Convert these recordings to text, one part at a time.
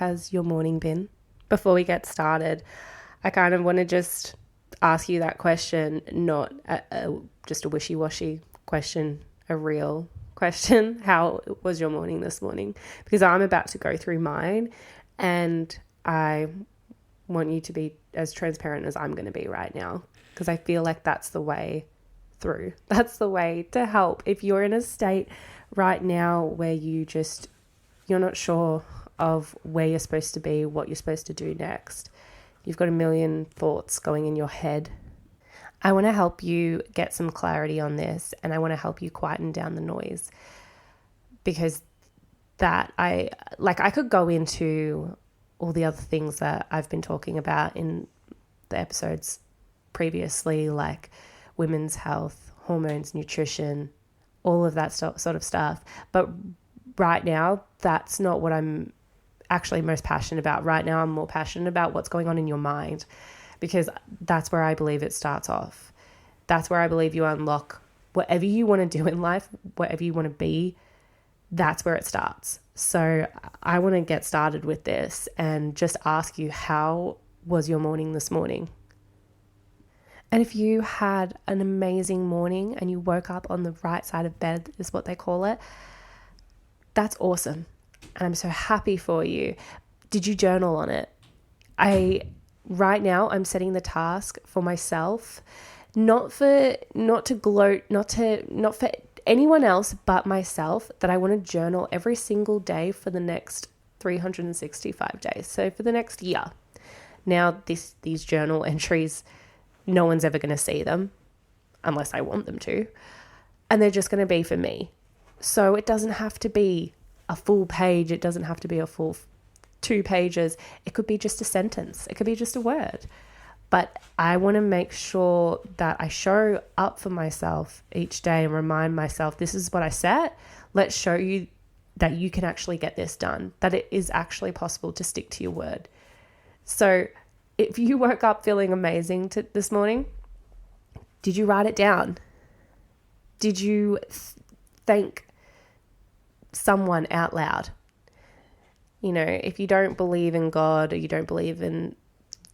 has your morning been? Before we get started, I kind of want to just ask you that question, not just a wishy-washy question, a real question. How was your morning this morning? Because I'm about to go through mine, and I want you to be as transparent as I'm going to be right now, because I feel like that's the way through. That's the way to help. If you're in a state right now where you're not sure of where you're supposed to be, what you're supposed to do next, you've got a million thoughts going in your head, I want to help you get some clarity on this, and I want to help you quieten down the noise, because I could go into all the other things that I've been talking about in the episodes previously, like women's health, hormones, nutrition, all of that sort of stuff. But right now, that's not what I'm actually most passionate about. Right now, I'm more passionate about what's going on in your mind, because that's where I believe it starts off. That's where I believe you unlock whatever you want to do in life, whatever you want to be. That's where it starts. So I want to get started with this and just ask you, how was your morning this morning? And if you had an amazing morning and you woke up on the right side of bed, is what they call it, that's awesome. And I'm so happy for you. Did you journal on it? Right now I'm setting the task for myself, not for anyone else but myself, that I want to journal every single day for the next 365 days. So for the next year. Now these journal entries, no one's ever going to see them unless I want them to. And they're just going to be for me. So it doesn't have to be a full page. It doesn't have to be a full 2 pages. It could be just a sentence. It could be just a word. But I want to make sure that I show up for myself each day and remind myself, this is what I set. Let's show you that you can actually get this done, that it is actually possible to stick to your word. So if you woke up feeling amazing this morning, did you write it down? Did you thank someone out loud? You know, if you don't believe in God or you don't believe in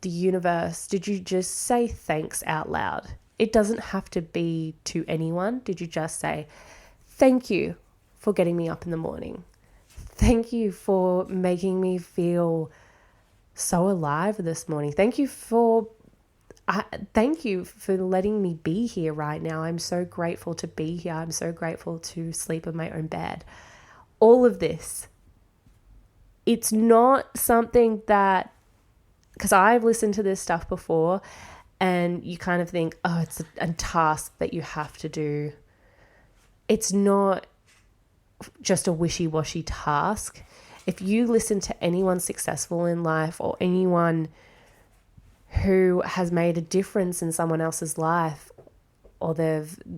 the universe, did you just say thanks out loud? It doesn't have to be to anyone. Did you just say, thank you for getting me up in the morning? Thank you for making me feel so alive this morning. Thank you for letting me be here right now. I'm so grateful to be here. I'm so grateful to sleep in my own bed. All of this. It's not something that, because I've listened to this stuff before and you kind of think, oh, it's a task that you have to do. It's not just a wishy-washy task. If you listen to anyone successful in life, or anyone who has made a difference in someone else's life, or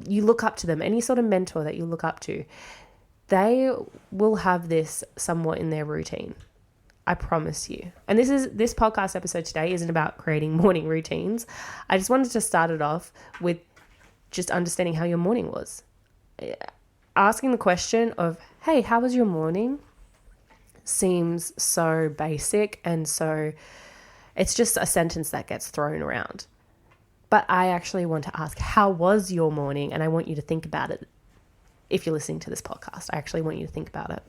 you look up to them, any sort of mentor that you look up to, they will have this somewhat in their routine. I promise you. And this podcast episode today isn't about creating morning routines. I just wanted to start it off with just understanding how your morning was. Asking the question of, hey, how was your morning? Seems so basic, and so it's just a sentence that gets thrown around. But I actually want to ask, how was your morning? And I want you to think about it. If you're listening to this podcast, I actually want you to think about it.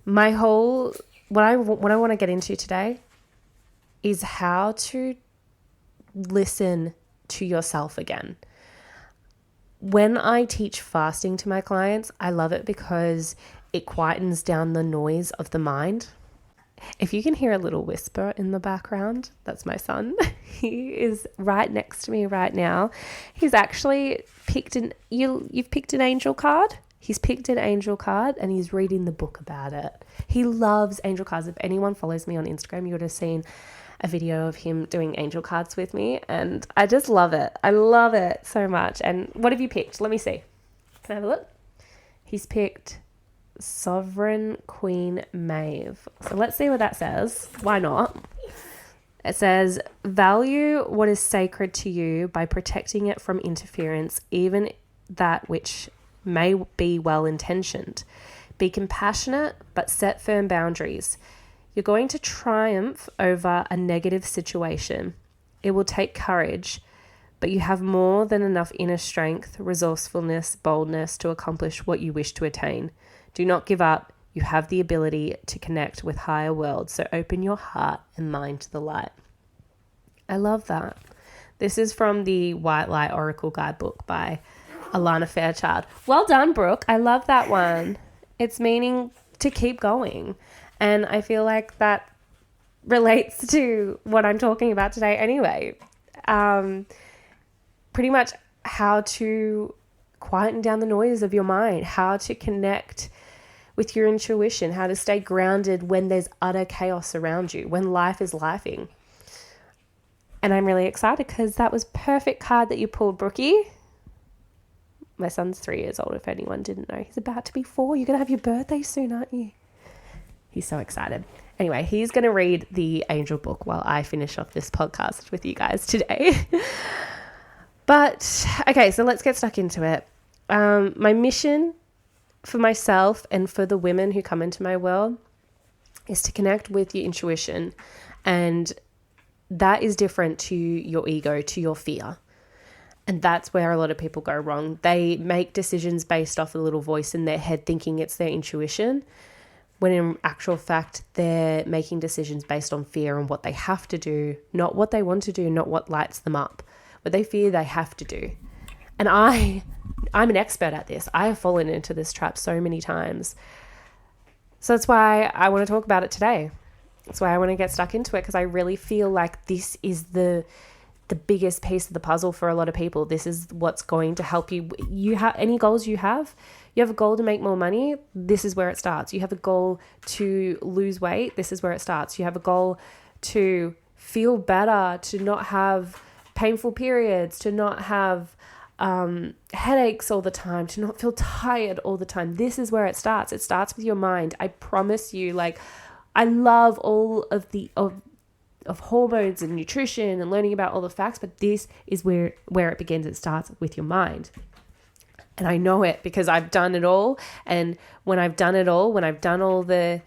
What I want to get into today is how to listen to yourself again. When I teach fasting to my clients, I love it because it quietens down the noise of the mind. If you can hear a little whisper in the background, that's my son. He is right next to me right now. He's actually you've picked an angel card. He's picked an angel card and he's reading the book about it. He loves angel cards. If anyone follows me on Instagram, you would have seen a video of him doing angel cards with me, and I just love it. I love it so much. And what have you picked? Let me see. Can I have a look? He's picked Sovereign Queen Maeve. So let's see what that says. Why not? It says, value what is sacred to you by protecting it from interference, even that which may be well-intentioned. Be compassionate, but set firm boundaries. You're going to triumph over a negative situation. It will take courage, but you have more than enough inner strength, resourcefulness, boldness to accomplish what you wish to attain. Do not give up. You have the ability to connect with higher worlds, so open your heart and mind to the light. I love that. This is from the White Light Oracle Guidebook by Alana Fairchild. Well done, Brooke. I love that one. It's meaning to keep going. And I feel like that relates to what I'm talking about today anyway. Pretty much how to quieten down the noise of your mind, how to connect with your intuition, how to stay grounded when there's utter chaos around you, when life is lifing. And I'm really excited because that was perfect card that you pulled, Brookie. My son's 3 years old, if anyone didn't know. He's about to be 4. You're going to have your birthday soon, aren't you? He's so excited. Anyway, he's going to read the angel book while I finish off this podcast with you guys today. But, okay, so let's get stuck into it. My mission for myself and for the women who come into my world is to connect with your intuition. And that is different to your ego, to your fear. And that's where a lot of people go wrong. They make decisions based off a little voice in their head thinking it's their intuition, when in actual fact, they're making decisions based on fear and what they have to do, not what they want to do, not what lights them up, what they fear they have to do. And I'm an expert at this. I have fallen into this trap so many times. So that's why I want to talk about it today. That's why I want to get stuck into it, because I really feel like this is the biggest piece of the puzzle for a lot of people. This is what's going to help you. You have any goals you have a goal to make more money. This is where it starts. You have a goal to lose weight. This is where it starts. You have a goal to feel better, to not have painful periods, to not have headaches all the time, to not feel tired all the time. This is where it starts. It starts with your mind. I promise you, like, I love all of hormones and nutrition and learning about all the facts, but this is where it begins. It starts with your mind. And I know it because I've done it all. And when I've done it all, when I've done all the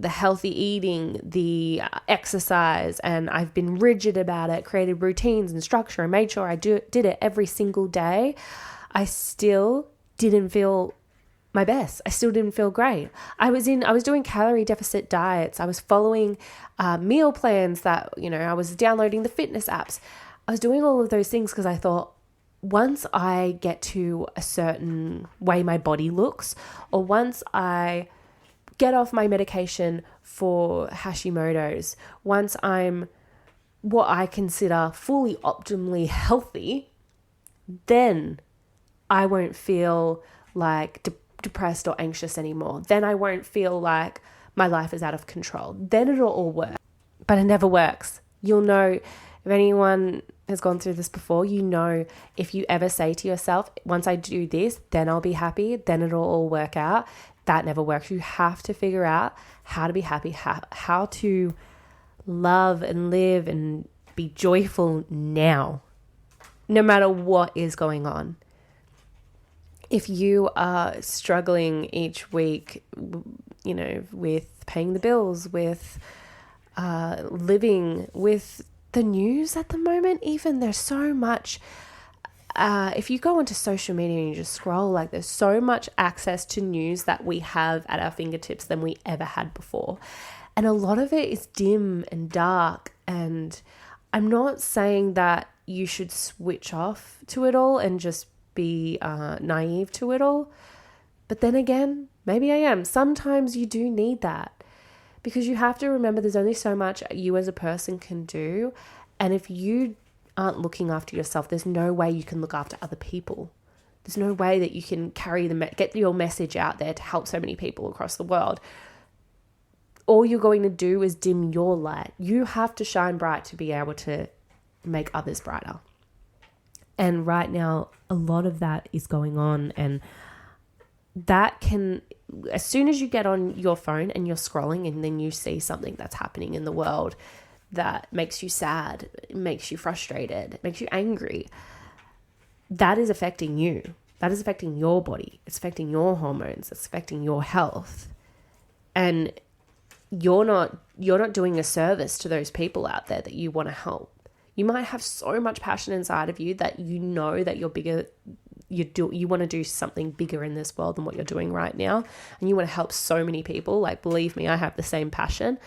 healthy eating, the exercise, and I've been rigid about it, created routines and structure and made sure I did it every single day, I still didn't feel my best. I still didn't feel great. I was doing calorie deficit diets. I was following meal plans that, I was downloading the fitness apps. I was doing all of those things because I thought, once I get to a certain way my body looks, or once I get off my medication for Hashimoto's, once I'm what I consider fully optimally healthy, then I won't feel like depressed or anxious anymore. Then I won't feel like my life is out of control. Then it'll all work. But it never works. You'll know, if anyone has gone through this before, if you ever say to yourself, once I do this, then I'll be happy, then it'll all work out. That never works. You have to figure out how to be happy, how to love and live and be joyful now, no matter what is going on. If you are struggling each week, with paying the bills, with living, with the news at the moment, even there's so much. If you go onto social media and you just scroll, like, there's so much access to news that we have at our fingertips than we ever had before. And a lot of it is dim and dark. And I'm not saying that you should switch off to it all and just be naive to it all. But then again, maybe I am. Sometimes you do need that, because you have to remember there's only so much you as a person can do. And if you aren't looking after yourself, there's no way you can look after other people. There's no way that you can get your message out there to help so many people across the world. All you're going to do is dim your light. You have to shine bright to be able to make others brighter. And right now, a lot of that is going on. And that can, as soon as you get on your phone and you're scrolling and then you see something that's happening in the world that makes you sad, makes you frustrated, makes you angry, that is affecting you. That is affecting your body. It's affecting your hormones. It's affecting your health. And you're not doing a service to those people out there that you want to help. You might have so much passion inside of you that you know that you're bigger. You want to do something bigger in this world than what you're doing right now, and you want to help so many people. Like, believe me, I have the same passion,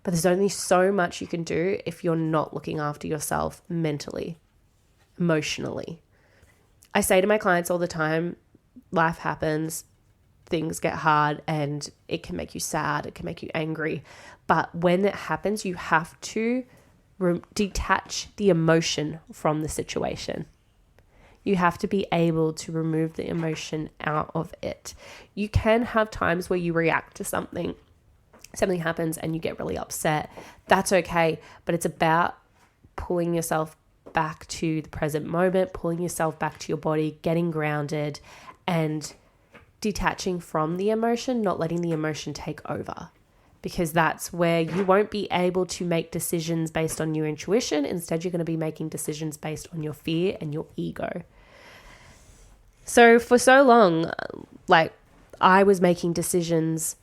but there's only so much you can do if you're not looking after yourself mentally, emotionally. I say to my clients all the time, life happens, things get hard, and it can make you sad, it can make you angry. But when it happens, you have to detach the emotion from the situation. You have to be able to remove the emotion out of it. You can have times where you react to something happens and you get really upset. That's okay, but it's about pulling yourself back to the present moment, pulling yourself back to your body, getting grounded, and detaching from the emotion, not letting the emotion take over. Because that's where you won't be able to make decisions based on your intuition. Instead, you're going to be making decisions based on your fear and your ego. So for so long, like, I was making decisions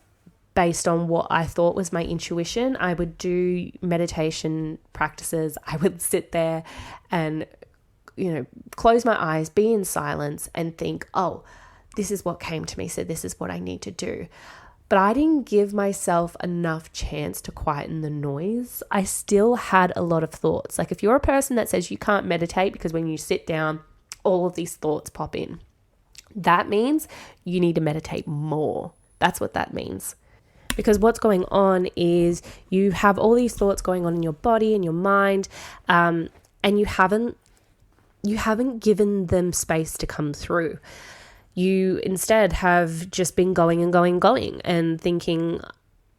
based on what I thought was my intuition. I would do meditation practices. I would sit there and, close my eyes, be in silence and think, oh, this is what came to me, so this is what I need to do. But I didn't give myself enough chance to quieten the noise. I still had a lot of thoughts. Like, if you're a person that says you can't meditate because when you sit down, all of these thoughts pop in, that means you need to meditate more. That's what that means. Because what's going on is you have all these thoughts going on in your body and your mind, and you haven't given them space to come through. You instead have just been going and thinking.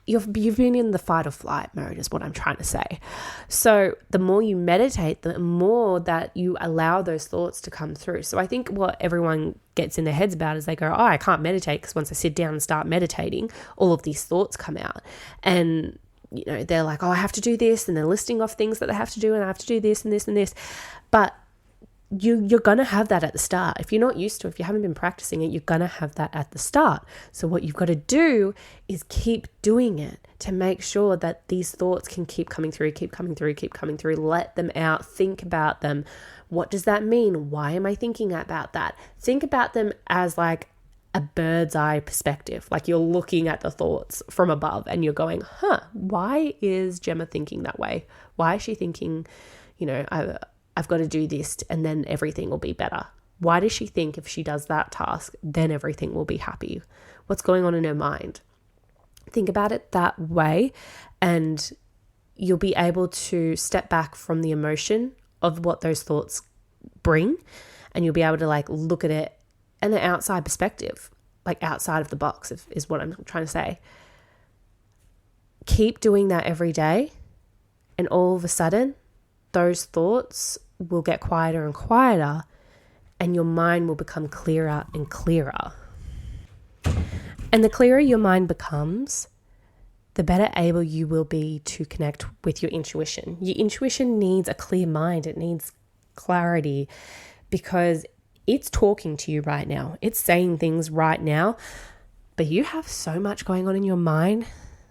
You've been in the fight or flight mode is what I'm trying to say. So the more you meditate, the more that you allow those thoughts to come through. So I think what everyone gets in their heads about is they go, oh, I can't meditate because once I sit down and start meditating, all of these thoughts come out. And, they're like, oh, I have to do this. And they're listing off things that they have to do. And I have to do this and this and this. But you're going to have that at the start. If you're not used to it, if you haven't been practicing it, you're going to have that at the start. So what you've got to do is keep doing it to make sure that these thoughts can keep coming through. Let them out. Think about them. What does that mean? Why am I thinking about that? Think about them as like a bird's eye perspective. Like, you're looking at the thoughts from above and you're going, why is Gemma thinking that way? Why is she thinking, I've got to do this and then everything will be better? Why does she think if she does that task, then everything will be happy? What's going on in her mind? Think about it that way and you'll be able to step back from the emotion of what those thoughts bring, and you'll be able to look at it in an outside perspective, like outside of the box is what I'm trying to say. Keep doing that every day, and all of a sudden those thoughts will get quieter and quieter, and your mind will become clearer and clearer. And the clearer your mind becomes, the better able you will be to connect with your intuition. Your intuition needs a clear mind. It needs clarity because it's talking to you right now. It's saying things right now, but you have so much going on in your mind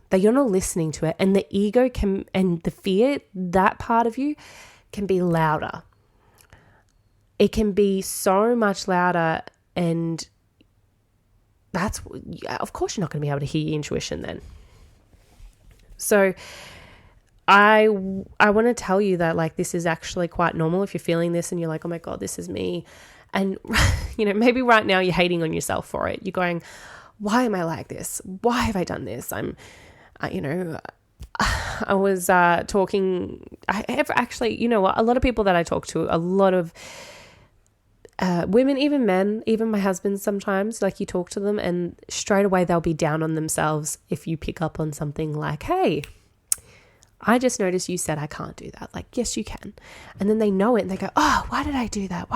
that you're not listening to it. And the ego and the fear, that part of you, can be louder. It can be so much louder, and of course you're not going to be able to hear your intuition then. So I want to tell you that this is actually quite normal if you're feeling this and you're like, oh my God, this is me. And maybe right now you're hating on yourself for it. You're going, why am I like this? Why have I done this? I was talking, actually, a lot of people that I talk to, a lot of women, even men, even my husband sometimes, you talk to them and straight away they'll be down on themselves if you pick up on something like, hey, I just noticed you said I can't do that. Yes, you can. And then they know it and they go, oh, why did I do that?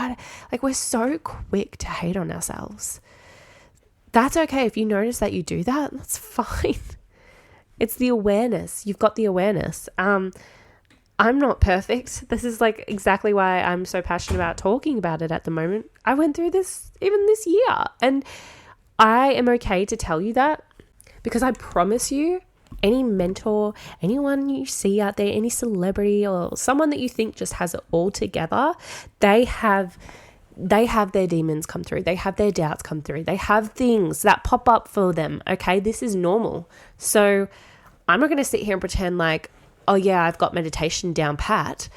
We're so quick to hate on ourselves. That's okay. If you notice that you do that, that's fine. It's the awareness. You've got the awareness. I'm not perfect. This is exactly why I'm so passionate about talking about it at the moment. I went through this even this year, and I am okay to tell you that because I promise you any mentor, anyone you see out there, any celebrity or someone that you think just has it all together, they have their demons come through. They have their doubts come through. They have things that pop up for them. Okay, this is normal. So I'm not going to sit here and pretend like, oh yeah, I've got meditation down pat,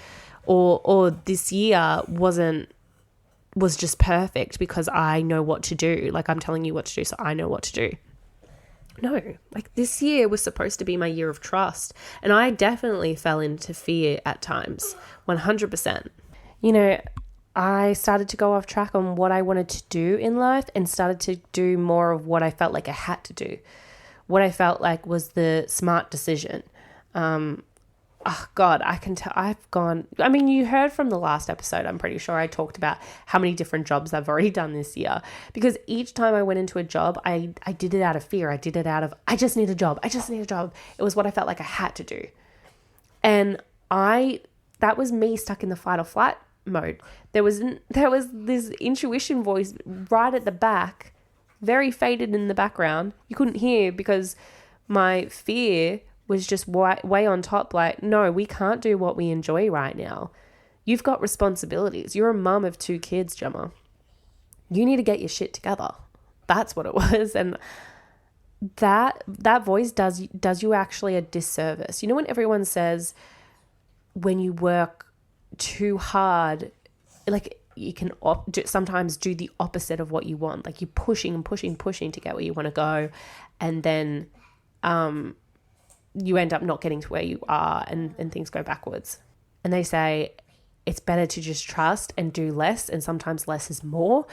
or this year was just perfect because I know what to do. Like, I'm telling you what to do, so I know what to do. No, like, this year was supposed to be my year of trust, and I definitely fell into fear at times, 100%. You know, I started to go off track on what I wanted to do in life and started to do more of what I felt like I had to do, what I felt like was the smart decision. Oh God, I can tell I mean, you heard from the last episode, I'm pretty sure I talked about how many different jobs I've already done this year, because each time I went into a job, I did it out of fear. I did it out of, I just need a job. It was what I felt like I had to do. And that was me stuck in the fight or flight mode. There was this intuition voice right at the back, very faded in the background. You couldn't hear because my fear was just way on top. Like, no, we can't do what we enjoy right now. You've got responsibilities. You're a mum of 2 kids, Gemma. You need to get your shit together. That's what it was. And that voice does you actually a disservice. You know, when everyone says when you work too hard, like, you can sometimes do the opposite of what you want. Like, you're pushing and pushing to get where you want to go, and then you end up not getting to where you are, and things go backwards. And they say it's better to just trust and do less, and sometimes less is more.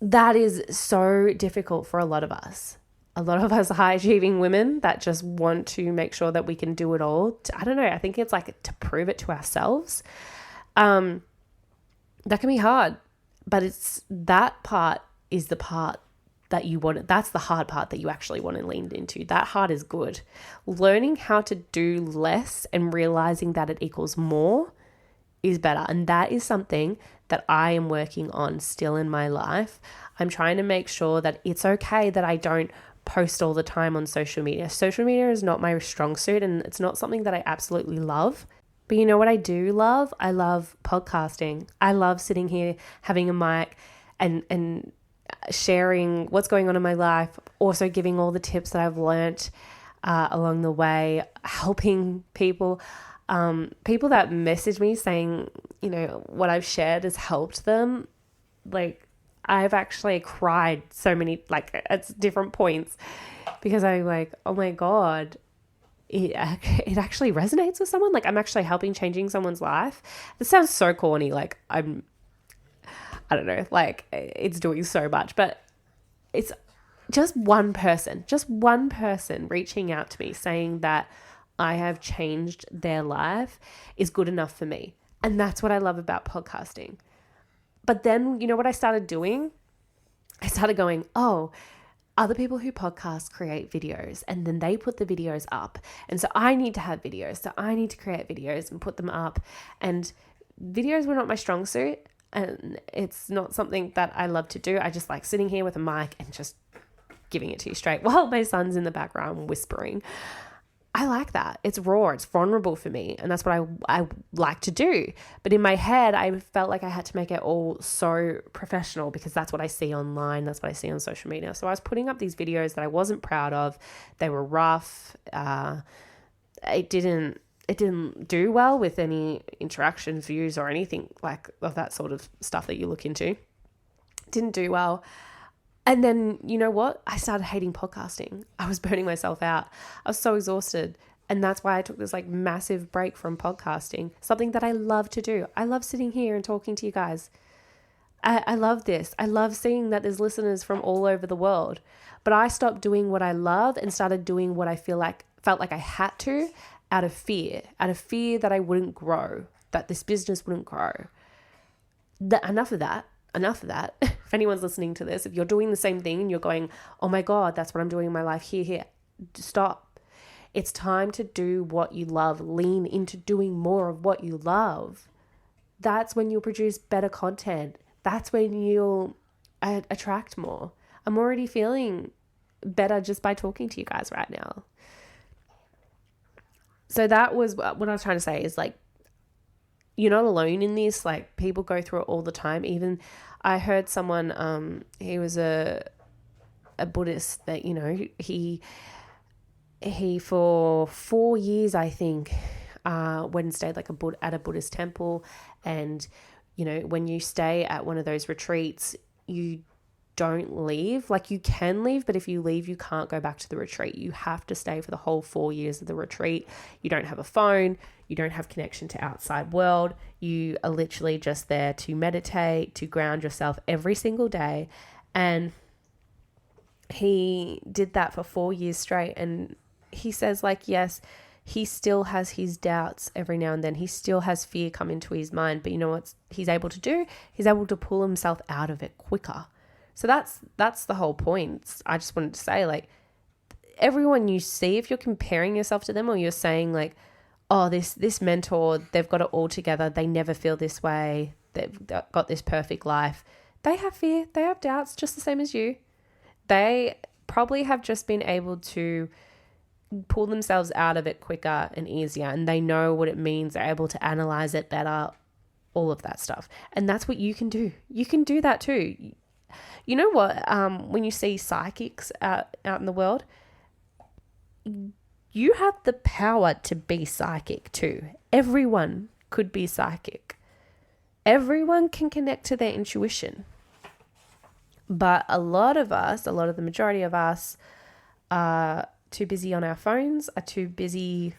That is so difficult for a lot of us. A lot of us high-achieving women that just want to make sure that we can do it all. I don't know. I think it's like to prove it to ourselves. That can be hard, but that part is the part that you want. That's the hard part that you actually want to lean into. That hard is good. Learning how to do less and realizing that it equals more is better. And that is something that I am working on still in my life. I'm trying to make sure that it's okay that I don't post all the time on social media. Social media is not my strong suit, and it's not something that I absolutely love. But you know what I do love? I love podcasting. I love sitting here having a mic and sharing what's going on in my life, also giving all the tips that I've learnt along the way, helping people. People that message me saying, you know, what I've shared has helped them. Like, I've actually cried so many, like, at different points, because I'm like, oh my God, it actually resonates with someone. Like, I'm actually changing someone's life. This sounds so corny. Like, I don't know, like, it's doing so much, but it's just one person reaching out to me saying that I have changed their life is good enough for me. And that's what I love about podcasting. But then, you know what I started doing? I started going, oh, other people who podcast create videos, and then they put the videos up. And so I need to have videos. So I need to create videos and put them up. And videos were not my strong suit. And it's not something that I love to do. I just like sitting here with a mic and just giving it to you straight while my son's in the background whispering. I like that. It's raw. It's vulnerable for me. And that's what I like to do. But in my head, I felt like I had to make it all so professional, because that's what I see online. That's what I see on social media. So I was putting up these videos that I wasn't proud of. They were rough. It didn't do well with any interaction, views, or anything like of that sort of stuff that you look into. It didn't do well. And then, you know what? I started hating podcasting. I was burning myself out. I was so exhausted. And that's why I took this like massive break from podcasting, something that I love to do. I love sitting here and talking to you guys. I love this. I love seeing that there's listeners from all over the world. But I stopped doing what I love and started doing what I felt like I had to, out of fear that I wouldn't grow, that this business wouldn't grow. Enough of that. If anyone's listening to this, if you're doing the same thing and you're going, oh my God, that's what I'm doing in my life, here, stop. It's time to do what you love. Lean into doing more of what you love. That's when you'll produce better content. That's when you'll attract more. I'm already feeling better just by talking to you guys right now. So that was what I was trying to say is like, you're not alone in this. Like, people go through it all the time. Even I heard someone, he was a Buddhist that, you know, he for 4 years, I think, went and stayed like at a Buddhist temple. And, you know, when you stay at one of those retreats, you don't leave. Like, you can leave, but if you leave, you can't go back to the retreat. You have to stay for the whole 4 years of the retreat. You don't have a phone. You don't have connection to outside world. You are literally just there to meditate, to ground yourself every single day. And he did that for 4 years straight. And he says, like, yes, he still has his doubts every now and then. He still has fear come into his mind. But you know what he's able to do? He's able to pull himself out of it quicker. So that's the whole point. I just wanted to say, like, everyone you see, if you're comparing yourself to them, or you're saying like, oh, this mentor, they've got it all together, they never feel this way, they've got this perfect life. They have fear, they have doubts just the same as you. They probably have just been able to pull themselves out of it quicker and easier, and they know what it means. They're able to analyze it better, all of that stuff. And that's what you can do. You can do that too. You know what? When you see psychics out in the world, you have the power to be psychic too. Everyone could be psychic. Everyone can connect to their intuition. But a lot of the majority of us are too busy on our phones, are too busy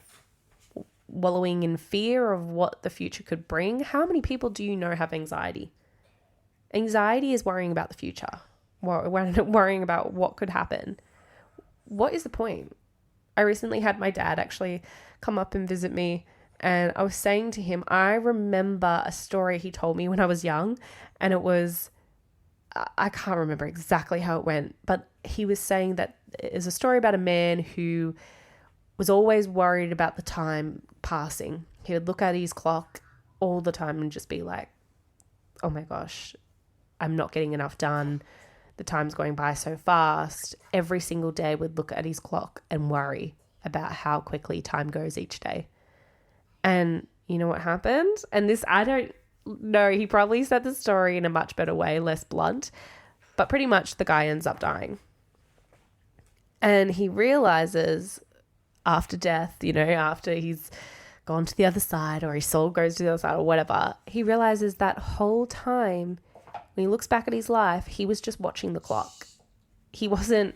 wallowing in fear of what the future could bring. How many people do you know have anxiety? Anxiety is worrying about the future, worrying about what could happen. What is the point? I recently had my dad actually come up and visit me, and I was saying to him, I remember a story he told me when I was young, and it was, I can't remember exactly how it went, but he was saying that it's a story about a man who was always worried about the time passing. He would look at his clock all the time and just be like, oh my gosh, I'm not getting enough done. The time's going by so fast. Every single day would look at his clock and worry about how quickly time goes each day. And you know what happened? And this, I don't know, he probably said the story in a much better way, less blunt, but pretty much the guy ends up dying. And he realizes after death, you know, after he's gone to the other side, or his soul goes to the other side, or whatever, he realizes that whole time, when he looks back at his life, he was just watching the clock. He wasn't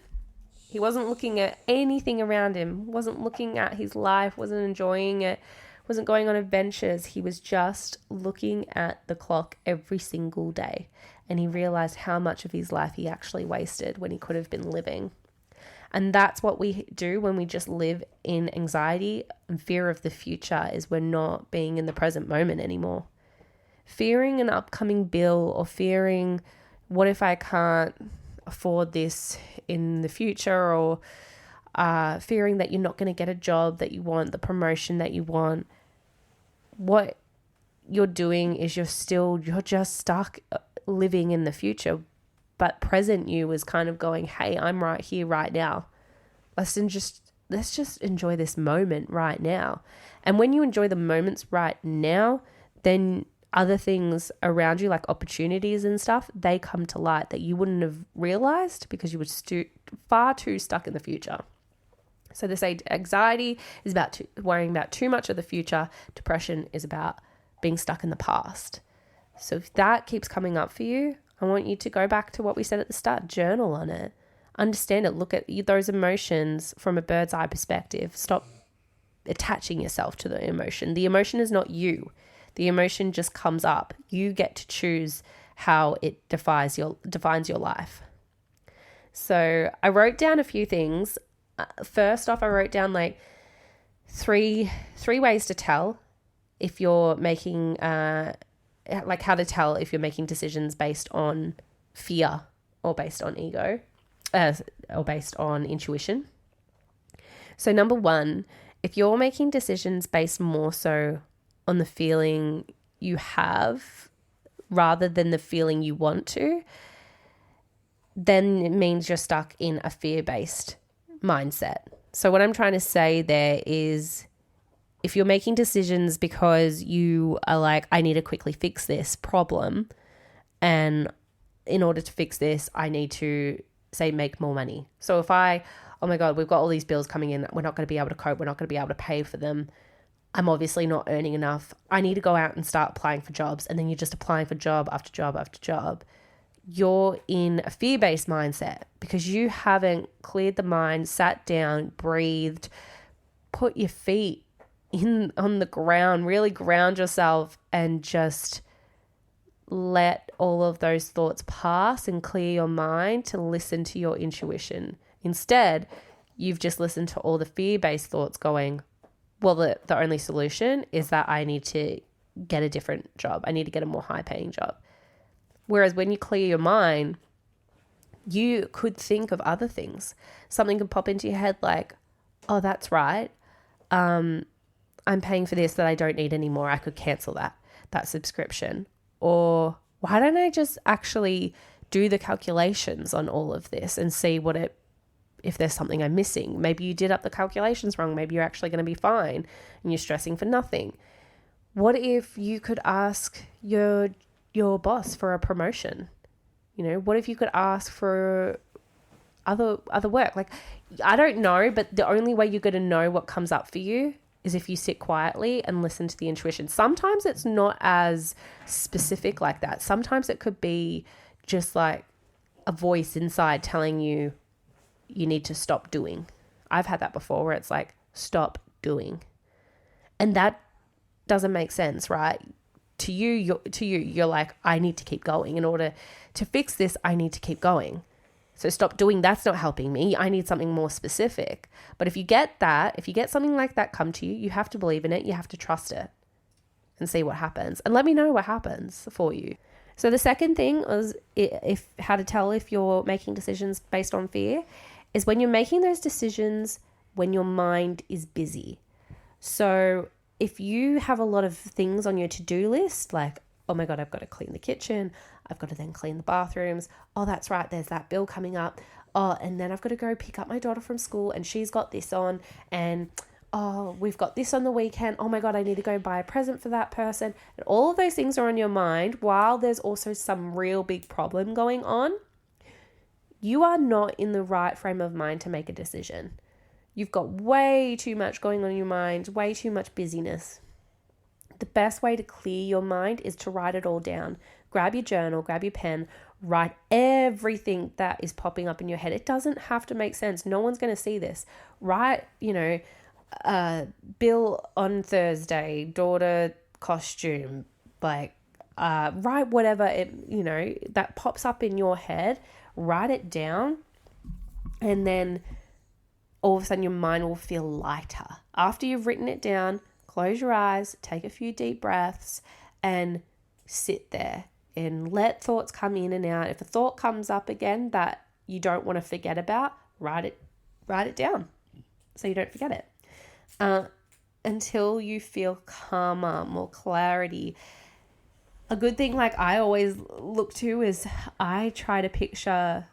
looking at anything around him, wasn't looking at his life, wasn't enjoying it, wasn't going on adventures. He was just looking at the clock every single day. And he realized how much of his life he actually wasted when he could have been living. And that's what we do when we just live in anxiety and fear of the future, is we're not being in the present moment anymore. Fearing an upcoming bill, or fearing, what if I can't afford this in the future, or fearing that you're not going to get a job that you want, the promotion that you want. What you're doing is you're just stuck living in the future, but present you is kind of going, hey, I'm right here, right now. Let's just enjoy this moment right now. And when you enjoy the moments right now, then other things around you, like opportunities and stuff, they come to light that you wouldn't have realized because you were far too stuck in the future. So they say anxiety is about worrying about too much of the future. Depression is about being stuck in the past. So if that keeps coming up for you, I want you to go back to what we said at the start. Journal on it. Understand it. Look at those emotions from a bird's eye perspective. Stop attaching yourself to the emotion. The emotion is not you. The emotion just comes up. You get to choose how it defines your life. So I wrote down a few things. First off, I wrote down like three ways to tell if you're making, like how to tell if you're making decisions based on fear or based on ego, or based on intuition. So number one, if you're making decisions based more so on the feeling you have rather than the feeling you want to, then it means you're stuck in a fear-based mindset. So what I'm trying to say there is, if you're making decisions because you are like, I need to quickly fix this problem, and in order to fix this, I need to, say, make more money. So if oh my God, we've got all these bills coming in, we're not going to be able to cope, we're not going to be able to pay for them, I'm obviously not earning enough, I need to go out and start applying for jobs, and then you're just applying for job after job after job. You're in a fear-based mindset because you haven't cleared the mind, sat down, breathed, put your feet on the ground, really ground yourself, and just let all of those thoughts pass and clear your mind to listen to your intuition. Instead, you've just listened to all the fear-based thoughts going, well, the only solution is that I need to get a different job. I need to get a more high-paying job. Whereas when you clear your mind, you could think of other things. Something could pop into your head like, oh, that's right. I'm paying for this that I don't need anymore. I could cancel that subscription. Or why don't I just actually do the calculations on all of this and see if there's something I'm missing. Maybe you did up the calculations wrong. Maybe you're actually going to be fine and you're stressing for nothing. What if you could ask your boss for a promotion? What if you could ask for other work? Like, I don't know, but the only way you're going to know what comes up for you is if you sit quietly and listen to the intuition. Sometimes it's not as specific like that. Sometimes it could be just like a voice inside telling you need to stop doing. I've had that before where it's like, stop doing. And that doesn't make sense, right? To you, you're like, I need to keep going. In order to fix this, I need to keep going. So stop doing, that's not helping me. I need something more specific. But if you get something like that come to you, you have to believe in it. You have to trust it and see what happens. And let me know what happens for you. So the second thing was how to tell if you're making decisions based on fear is when you're making those decisions when your mind is busy. So if you have a lot of things on your to-do list, like, oh my God, I've got to clean the kitchen, I've got to then clean the bathrooms, oh, that's right, there's that bill coming up, oh, and then I've got to go pick up my daughter from school and she's got this on, and oh, we've got this on the weekend, oh my God, I need to go buy a present for that person, and all of those things are on your mind while there's also some real big problem going on. You are not in the right frame of mind to make a decision. You've got way too much going on in your mind, way too much busyness. The best way to clear your mind is to write it all down. Grab your journal, grab your pen, write everything that is popping up in your head. It doesn't have to make sense. No one's going to see this. Write, bill on Thursday, daughter costume, write whatever that pops up in your head. Write it down, and then all of a sudden your mind will feel lighter. After you've written it down, close your eyes, take a few deep breaths, and sit there and let thoughts come in and out. If a thought comes up again that you don't want to forget about, write it down so you don't forget it. Until you feel calmer, more clarity. A good thing like I always look to is I try to picture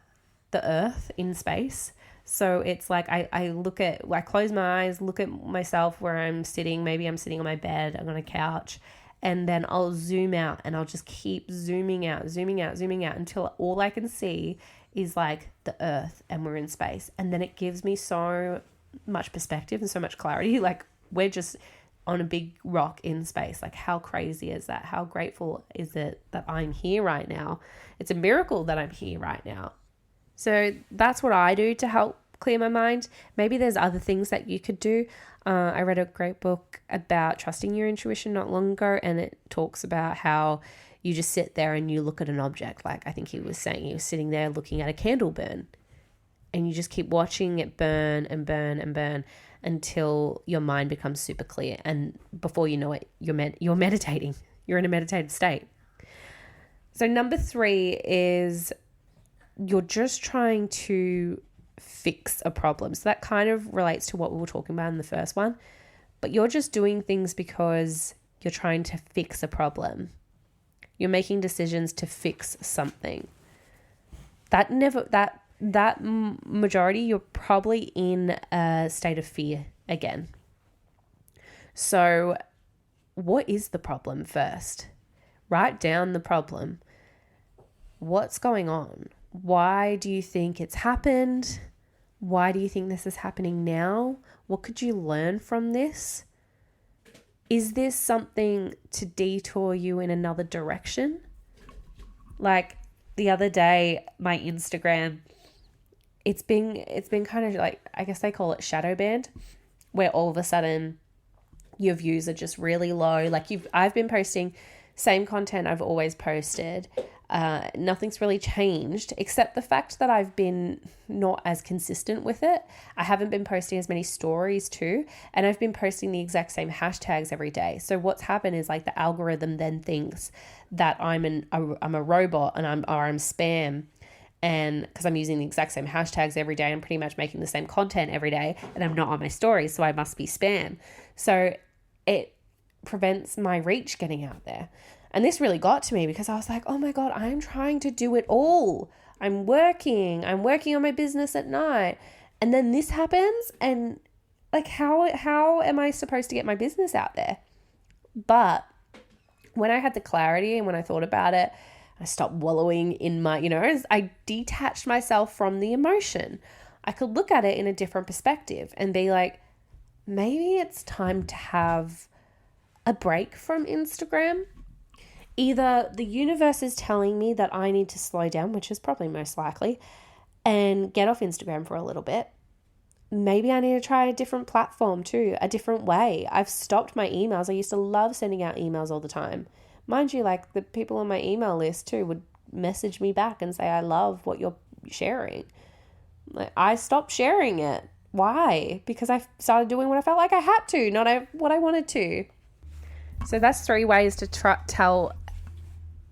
the earth in space. So it's like I close my eyes, look at myself where I'm sitting. Maybe I'm sitting on my bed, I'm on a couch, and then I'll zoom out and I'll just keep zooming out until all I can see is like the earth and we're in space. And then it gives me so much perspective and so much clarity. Like we're just on a big rock in space. Like how crazy is that? How grateful is it that I'm here right now? It's a miracle that I'm here right now. So that's what I do to help clear my mind. Maybe there's other things that you could do. I read a great book about trusting your intuition not long ago, and it talks about how you just sit there and you look at an object. Like I think he was saying he was sitting there looking at a candle burn, and you just keep watching it burn and burn and burn until your mind becomes super clear. And before you know it, you're meditating. You're in a meditative state. So number 3 is you're just trying to fix a problem. So that kind of relates to what we were talking about in the first one, but you're just doing things because you're trying to fix a problem. You're making decisions to fix something. That majority, you're probably in a state of fear again. So what is the problem first? Write down the problem. What's going on? Why do you think it's happened? Why do you think this is happening now? What could you learn from this? Is this something to detour you in another direction? Like the other day, my Instagram, it's been kind of like, I guess they call it shadow banned, where all of a sudden your views are just really low. Like I've been posting same content I've always posted. Nothing's really changed except the fact that I've been not as consistent with it. I haven't been posting as many stories too, and I've been posting the exact same hashtags every day. So what's happened is like the algorithm then thinks that I'm a robot and I'm spam, and because I'm using the exact same hashtags every day, I'm pretty much making the same content every day, and I'm not on my stories, so I must be spam. So it prevents my reach getting out there. And this really got to me because I was like, oh my God, I'm trying to do it all. I'm working on my business at night. And then this happens, and like, how am I supposed to get my business out there? But when I had the clarity and when I thought about it, I stopped wallowing in my, I detached myself from the emotion. I could look at it in a different perspective and be like, maybe it's time to have a break from Instagram. Either the universe is telling me that I need to slow down, which is probably most likely, and get off Instagram for a little bit. Maybe I need to try a different platform too, a different way. I've stopped my emails. I used to love sending out emails all the time. Mind you, like the people on my email list too would message me back and say, I love what you're sharing. Like, I stopped sharing it. Why? Because I started doing what I felt like I had to, not what I wanted to. So that's 3 ways to tell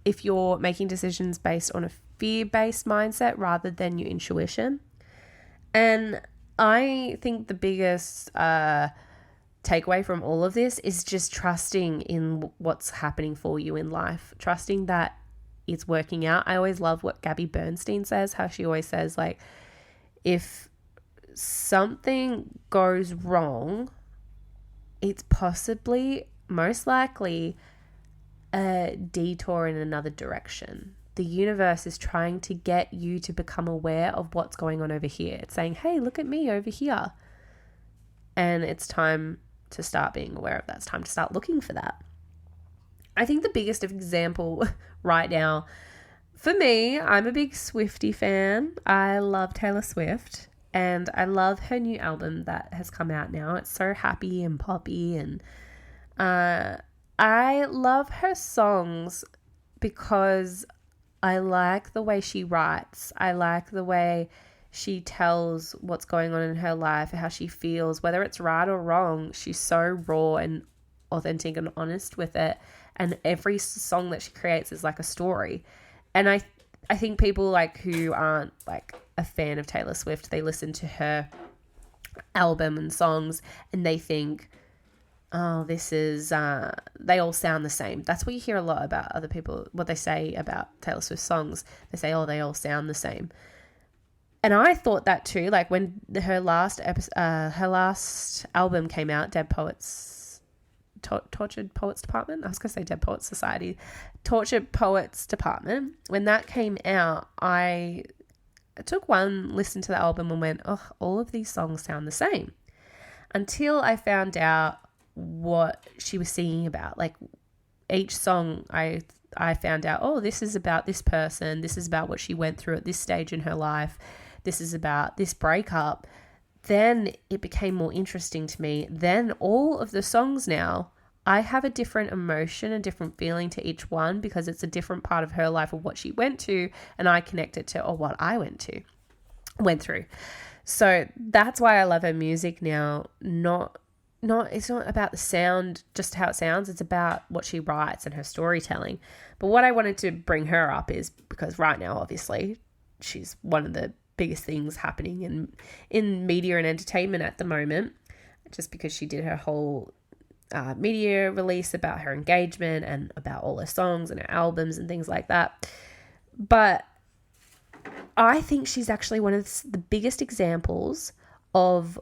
if you're making decisions based on a fear-based mindset rather than your intuition. And I think the biggest takeaway from all of this is just trusting in what's happening for you in life, trusting that it's working out. I always love what Gabby Bernstein says, how she always says, like, if something goes wrong, it's possibly, most likely, a detour in another direction. The universe is trying to get you to become aware of what's going on over here. It's saying, hey, look at me over here. And it's time to start being aware of that. It's time to start looking for that. I think the biggest example right now, for me, I'm a big Swiftie fan. I love Taylor Swift, and I love her new album that has come out now. It's so happy and poppy, and I love her songs because I like the way she writes. I like the way she tells what's going on in her life, how she feels, whether it's right or wrong. She's so raw and authentic and honest with it. And every song that she creates is like a story. And I think people like who aren't like a fan of Taylor Swift, they listen to her album and songs and they think, oh, this is, they all sound the same. That's what you hear a lot about other people, what they say about Taylor Swift songs. They say, oh, they all sound the same. And I thought that too, like when her last album came out, Tortured Poets Department. I was going to say Dead Poets Society. Tortured Poets Department. When that came out, I took one listen to the album and went, oh, all of these songs sound the same. Until I found out what she was singing about. Like each song I found out, oh, this is about this person. This is about what she went through at this stage in her life. This is about this breakup. Then it became more interesting to me. Then all of the songs now, I have a different emotion, a different feeling to each one because it's a different part of her life of what she went to, and I connect it to what I went through. So that's why I love her music now. It's not about the sound, just how it sounds. It's about what she writes and her storytelling. But what I wanted to bring her up is because right now, obviously, she's one of the biggest things happening in media and entertainment at the moment, just because she did her whole media release about her engagement and about all her songs and her albums and things like that. But I think she's actually one of the biggest examples of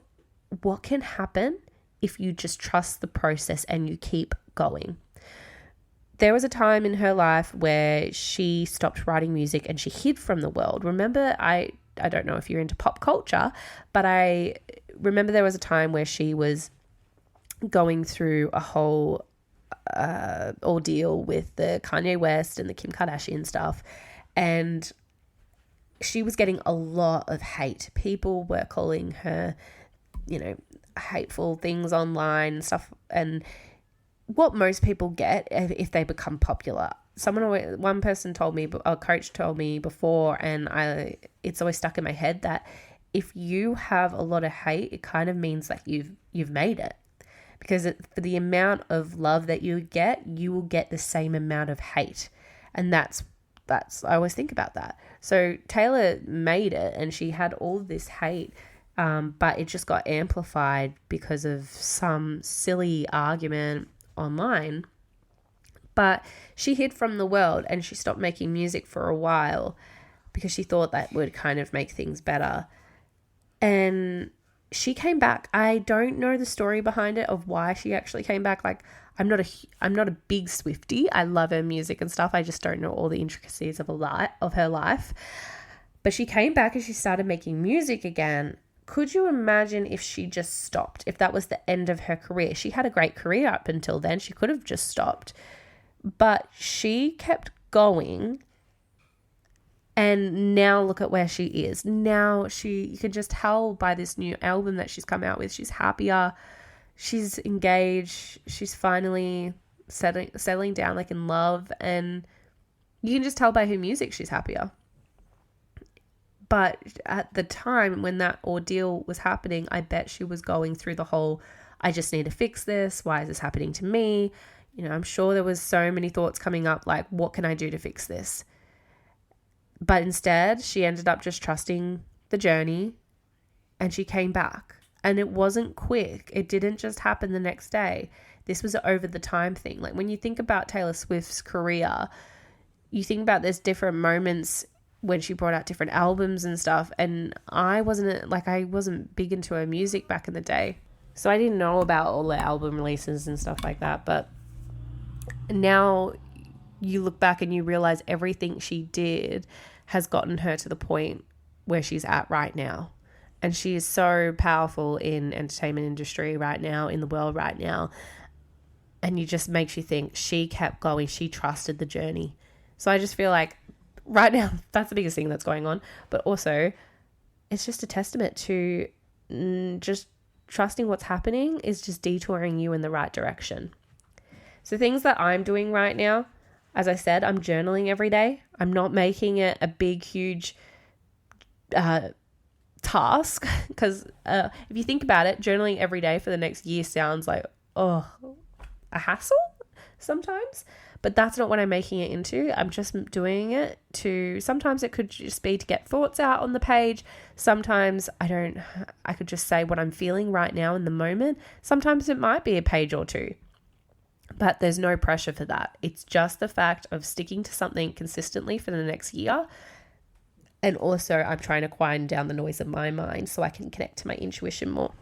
what can happen if you just trust the process and you keep going. There was a time in her life where she stopped writing music and she hid from the world. Remember, I don't know if you're into pop culture, but I remember there was a time where she was going through a whole ordeal with the Kanye West and the Kim Kardashian stuff, and she was getting a lot of hate. People were calling her, hateful things online and stuff, and what most people get if they become popular. One person told me, a coach told me before, and it's always stuck in my head that if you have a lot of hate, it kind of means that you've made it. Because for the amount of love that you will get the same amount of hate. And that's I always think about that. So Taylor made it, and she had all this hate, but it just got amplified because of some silly argument online. But she hid from the world, and she stopped making music for a while because she thought that would kind of make things better. And she came back. I don't know the story behind it of why she actually came back. Like, I'm not a big Swiftie. I love her music and stuff. I just don't know all the intricacies of her life. But she came back and she started making music again. Could you imagine if she just stopped? If that was the end of her career? She had a great career up until then. She could have just stopped. But she kept going. And now look at where she is. Now you can just tell by this new album that she's come out with. She's happier. She's engaged. She's finally settling down, like in love. And you can just tell by her music she's happier. But at the time when that ordeal was happening, I bet she was going through the whole, I just need to fix this. Why is this happening to me? I'm sure there was so many thoughts coming up, like, what can I do to fix this? But instead, she ended up just trusting the journey, and she came back. And it wasn't quick. It didn't just happen the next day. This was an over the time thing. Like, when you think about Taylor Swift's career, you think about there's different moments when she brought out different albums and stuff. And I wasn't big into her music back in the day. So I didn't know about all the album releases and stuff like that. But now you look back and you realize everything she did has gotten her to the point where she's at right now. And she is so powerful in entertainment industry right now, in the world right now. And it just makes you think she kept going. She trusted the journey. So I just feel like right now, that's the biggest thing that's going on. But also, it's just a testament to just trusting what's happening is just detouring you in the right direction. So things that I'm doing right now, as I said, I'm journaling every day. I'm not making it a big, huge task because if you think about it, journaling every day for the next year sounds like, a hassle sometimes. But that's not what I'm making it into. I'm just doing it sometimes it could just be to get thoughts out on the page. Sometimes I could just say what I'm feeling right now in the moment. Sometimes it might be a page or two. But there's no pressure for that. It's just the fact of sticking to something consistently for the next year. And also I'm trying to quieten down the noise of my mind so I can connect to my intuition more.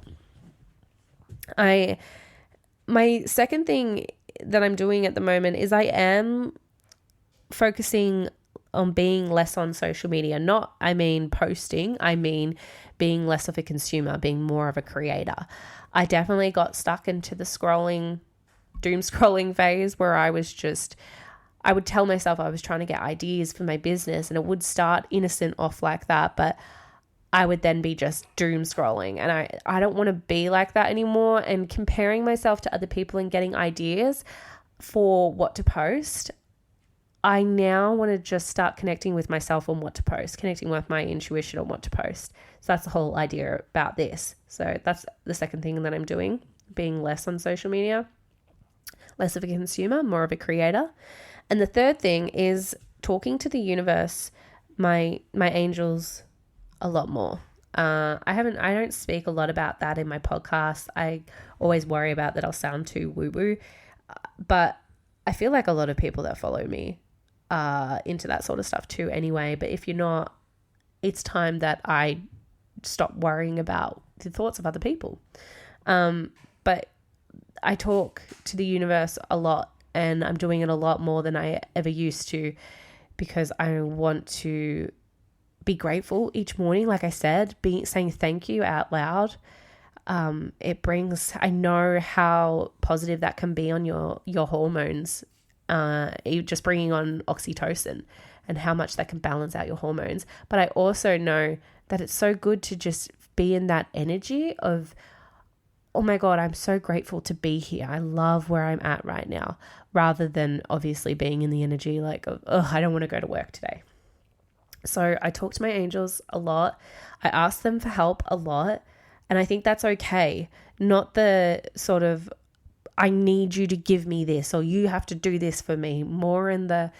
My second thing that I'm doing at the moment is I am focusing on being less on social media. I mean posting, I mean being less of a consumer, being more of a creator. I definitely got stuck into the doom scrolling phase where I would tell myself I was trying to get ideas for my business, and it would start innocent off like that, but I would then be just doom scrolling, and I don't want to be like that anymore. And comparing myself to other people and getting ideas for what to post, I now want to just start connecting with myself on what to post, connecting with my intuition on what to post. So that's the whole idea about this. So that's the second thing that I'm doing, being less on social media. Less of a consumer, more of a creator. And the third thing is talking to the universe, my angels, a lot more. I don't speak a lot about that in my podcast. I always worry about that I'll sound too woo-woo. But I feel like a lot of people that follow me are into that sort of stuff too anyway. But if you're not, it's time that I stop worrying about the thoughts of other people. But I talk to the universe a lot, and I'm doing it a lot more than I ever used to, because I want to be grateful each morning. Like I said, saying thank you out loud. I know how positive that can be on your hormones, just bringing on oxytocin, and how much that can balance out your hormones. But I also know that it's so good to just be in that energy of, oh my God, I'm so grateful to be here. I love where I'm at right now, rather than obviously being in the energy like, oh, I don't want to go to work today. So I talk to my angels a lot. I ask them for help a lot. And I think that's okay. Not the sort of, I need you to give me this, or you have to do this for me. More in the,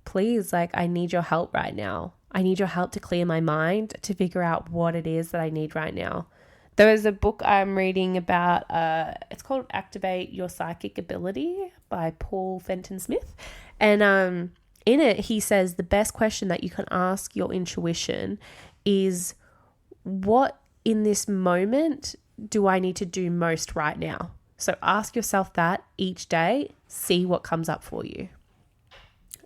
please, like, I need your help right now. I need your help to clear my mind, to figure out what it is that I need right now. There is a book I'm reading about, it's called Activate Your Psychic Ability by Paul Fenton Smith. And in it, he says the best question that you can ask your intuition is, what in this moment do I need to do most right now? So ask yourself that each day, see what comes up for you.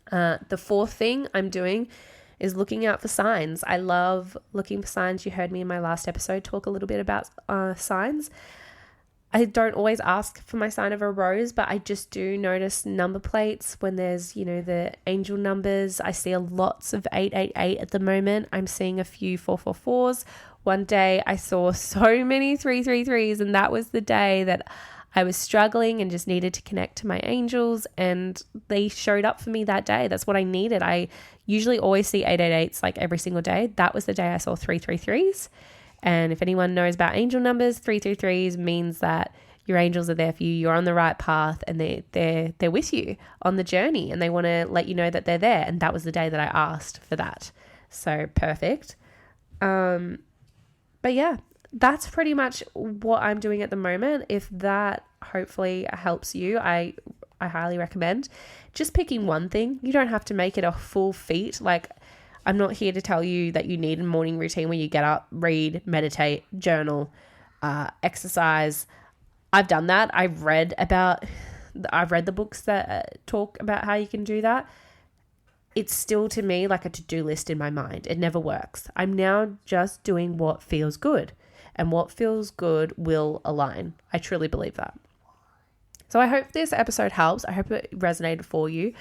The fourth thing I'm doing is looking out for signs. I love looking for signs. You heard me in my last episode talk a little bit about signs. I don't always ask for my sign of a rose, but I just do notice number plates when there's, the angel numbers. I see lots of 888 at the moment. I'm seeing a few 444s. One day I saw so many 333s, and that was the day that I was struggling and just needed to connect to my angels, and they showed up for me that day. That's what I needed. I usually always see 888s like every single day. That was the day I saw 333s. And if anyone knows about angel numbers, 333s means that your angels are there for you. You're on the right path, and they're with you on the journey, and they want to let you know that they're there. And that was the day that I asked for that. So perfect. But yeah, that's pretty much what I'm doing at the moment. If that hopefully helps you, I highly recommend just picking one thing. You don't have to make it a full feat. Like, I'm not here to tell you that you need a morning routine where you get up, read, meditate, journal, exercise. I've done that. I've read the books that talk about how you can do that. It's still, to me, like a to-do list in my mind. It never works. I'm now just doing what feels good, and what feels good will align. I truly believe that. So I hope this episode helps. I hope it resonated for you.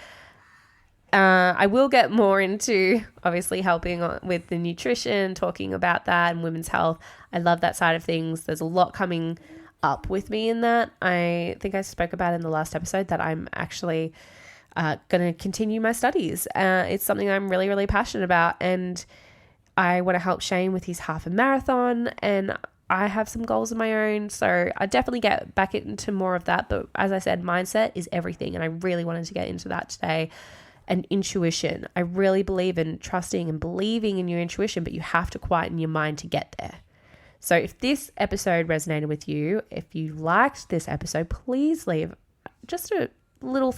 I will get more into obviously helping with the nutrition, talking about that, and women's health. I love that side of things. There's a lot coming up with me in that. I think I spoke about in the last episode that I'm actually going to continue my studies. It's something I'm really, really passionate about, and I want to help Shane with his half a marathon, and I have some goals of my own. So I definitely get back into more of that. But as I said, mindset is everything, and I really wanted to get into that today. And intuition. I really believe in trusting and believing in your intuition, but you have to quieten your mind to get there. So if this episode resonated with you, if you liked this episode, please leave just a little,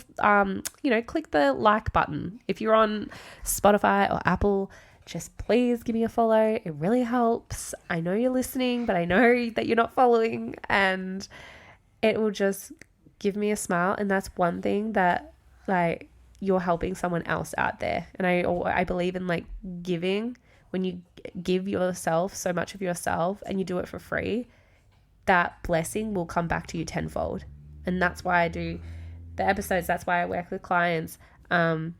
click the like button. If you're on Spotify or Apple, just please give me a follow. It really helps. I know you're listening, but I know that you're not following, and it will just give me a smile. And that's one thing that, like, you're helping someone else out there. And I believe in like giving. When you give yourself so much of yourself and you do it for free, that blessing will come back to you tenfold. And that's why I do the episodes. That's why I work with clients, and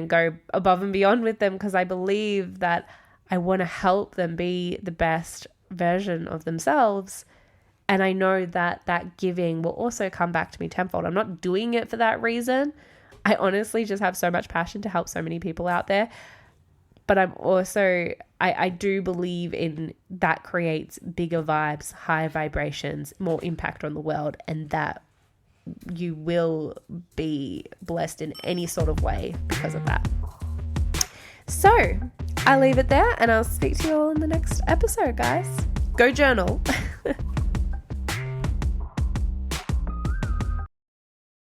go above and beyond with them, because I believe that I want to help them be the best version of themselves. And I know that that giving will also come back to me tenfold. I'm not doing it for that reason. I honestly just have so much passion to help so many people out there. But I'm also, I do believe in that creates bigger vibes, higher vibrations, more impact on the world, and that you will be blessed in any sort of way because of that. So I'll leave it there, and I'll speak to you all in the next episode, guys. Go journal.